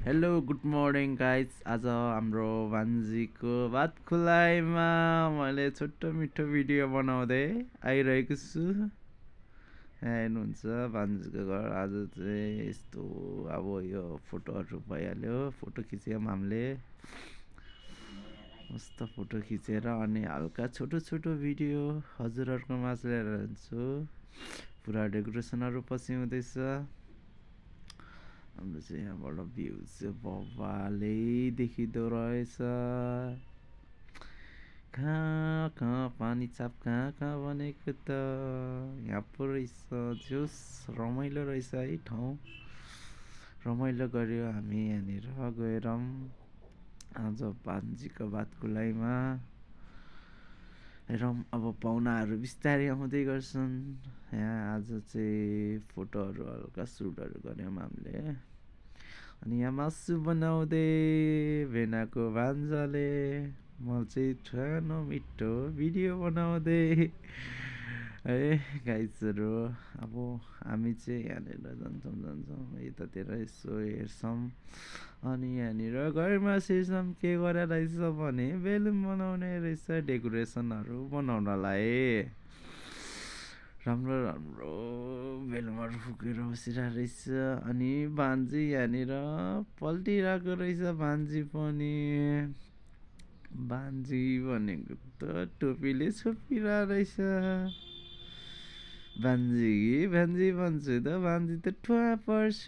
Hello good morning guys. आज हाम्रो भान्जीको भात खुलाइमा मैले छोटो मिठो भिडियो बनाउँदै आइरहेको छु। यहाँ हेर्नुहुन्छ भान्जीको घर। आज चाहिँ यस्तो अब यो फोटोहरू भइहाल्यो, फोटो खिच्यौँ हामीले, मस्त फोटो खिचेर अनि हल्का छोटो छोटो भिडियो हजुरहरूको माझ लिएर जान्छु। पुरा डेकोरेसनहरू पछि हुँदैछ। हाम्रो चाहिँ यहाँबाट भ्यू चाहिँ बबालै देखिँदो रहेछ। कहाँ कहाँ पानी चाप कहाँ कहाँ बनेको त यहाँ पो रहेछ। जोस रमाइलो रहेछ है ठाउँ। रमाइलो गऱ्यो हामी यहाँनिर गएर आज भान्जीको भात खुलाइमा। हेरौँ अब पाहुनाहरू बिस्तारै आउँदै गर्छन्। यहाँ आज चाहिँ फोटोहरू हल्का सुटहरू गऱ्यौँ हामीले। अनि यहाँ मासु बनाउँदै भेनाको भान्जाले, म चाहिँ सानो मिठो भिडियो बनाउँदै है गाइजहरू। अब हामी चाहिँ यहाँनिर जान्छौँ यतातिर यसो हेर्छौँ। अनि यहाँनिर घरमा सिर्छौँ के गरेर रहेछ भने बेलुन बनाउने रहेछ, डेकोरेसनहरू बनाउनलाई। राम्रो राम्रो बेलुनहरू फुकेर बसिरहेको रहेछ। अनि भान्जी यहाँनिर पल्टिरहेको रहेछ। भान्जी पनि, भान्जी भनेको त टोपीले छोपिरहेको रहेछ। भान्जी भान्जी भन्छु त भान्जी त ठुवा पर्छ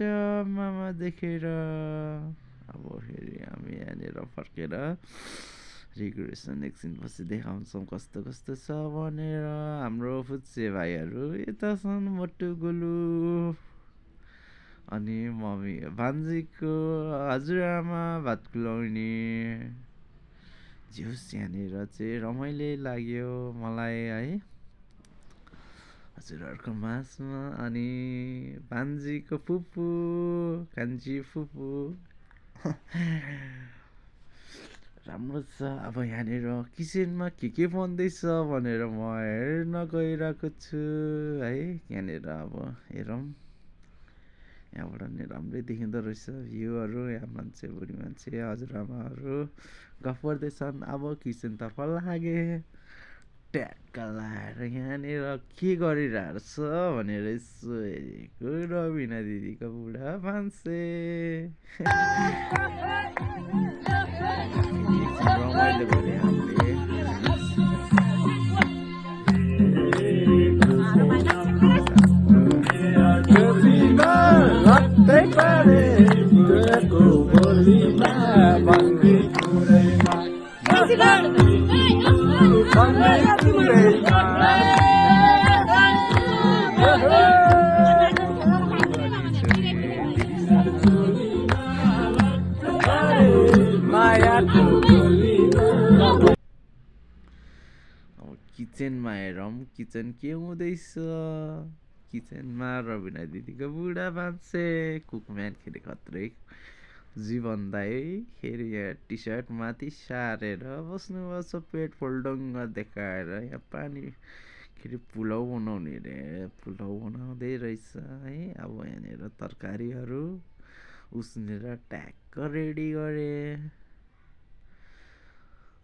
मामा देखेर। अब फेरि हामी यहाँनिर फर्केर डेकोरेसन एकछिन पछि देखाउँछौँ कस्तो कस्तो छ भनेर। हाम्रो फुच्चे भाइहरू यता छन्, मोटु गोलु अनि मम्मी भान्जीको हजुरआमा भात खुवाउने। झ्युस यहाँनिर चाहिँ रमाइलो लाग्यो मलाई है हजुरहरूको माझमा। अनि भान्जीको फुपू कान्छी फुपू राम्रो छ। अब यहाँनिर किचनमा के बन्दैछ भनेर म हेर्न गइरहेको छु है। यहाँनिर अब हेरौँ, यहाँबाट नि राम्रै देखिँदो रहेछ भ्यूहरू। यहाँ मान्छे, बुढी मान्छे, हजुरआमाहरू गफ गर्दैछन्। अब किचनतर्फ लागे, ट्याक्क लाएर यहाँनिर के गरिरहेको छ भनेर यसो हेरेको रबिना दिदीको बुढा मान्छे। रमाइलो गऱ्यो हामीले। किचनमा हेरौँ किचन के हुँदैछ। किचनमा रबिना दिदीको बुढा मान्छे कुकम्यान खेले खत्रै जीवन दाई फेरि यहाँ टी सर्ट माथि सारेर बस्नुभएको छ, पेट फोल्डङ्ग देखाएर। यहाँ पानी फेरि पुलाउ बनाउने रे, पुलाउ बनाउँदै रहेछ है। अब यहाँनिर तरकारीहरू उसिनेर ट्याक्क रेडी गरे।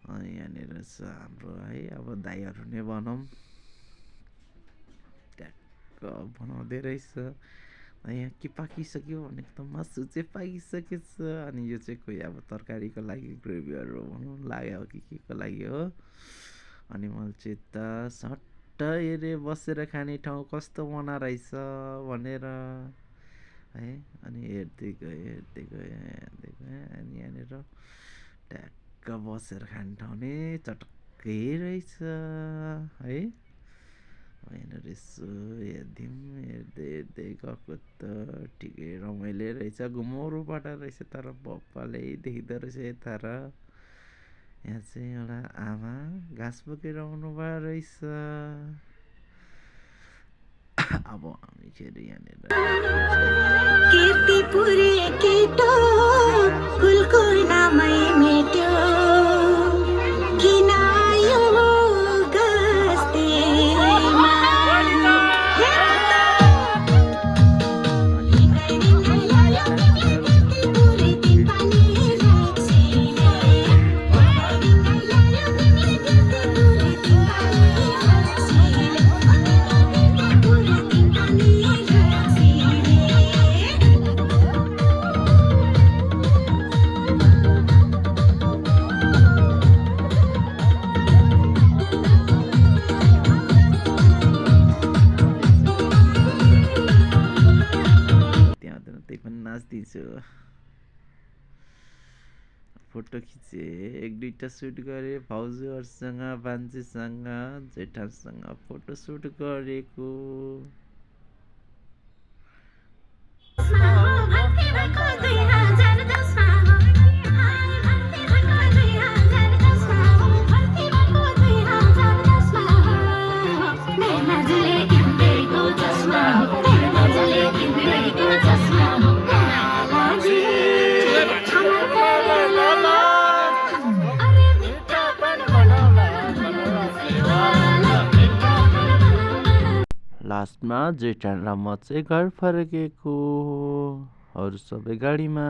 अनि यहाँनिर छ हाम्रो है अब दाइहरू नै भनौँ, ट्याक्क बनाउँदै रहेछ। यहाँ के पाकिसक्यो भनेको त मासु चाहिँ पाकिसकेछ। अनि यो चाहिँ कोही अब तरकारीको लागि ग्रेभीहरू भनौँ लाग्यो कि के को लागि हो। अनि मैले चाहिँ यता सट्ट हेरेँ बसेर खाने ठाउँ कस्तो बना रहेछ भनेर है। अनि हेर्दै गएँ अनि यहाँनिर ट्याक्क बसेर खाने ठाउँ नै चटक्कै रहेछ है। यहाँनिर यसो हेर्दै गएको त ठिकै रमाइलो रहेछ। घुमाउरोबाट रहेछ तर बप्पाले देखिँदो रहेछ यता। र यहाँ चाहिँ एउटा आमा घाँस बोकेर आउनुभएको रहेछ। अब हामी फेरि यहाँनिर फोटो खिचे, एक दुईटा सुट गरे, भाउजूहरूसँग, भान्जीसँग, जेठासँग फोटो सुट गरेको। लास्टमा जेठान र म चाहिँ घर फर्केको, अरू सबै गाडीमा।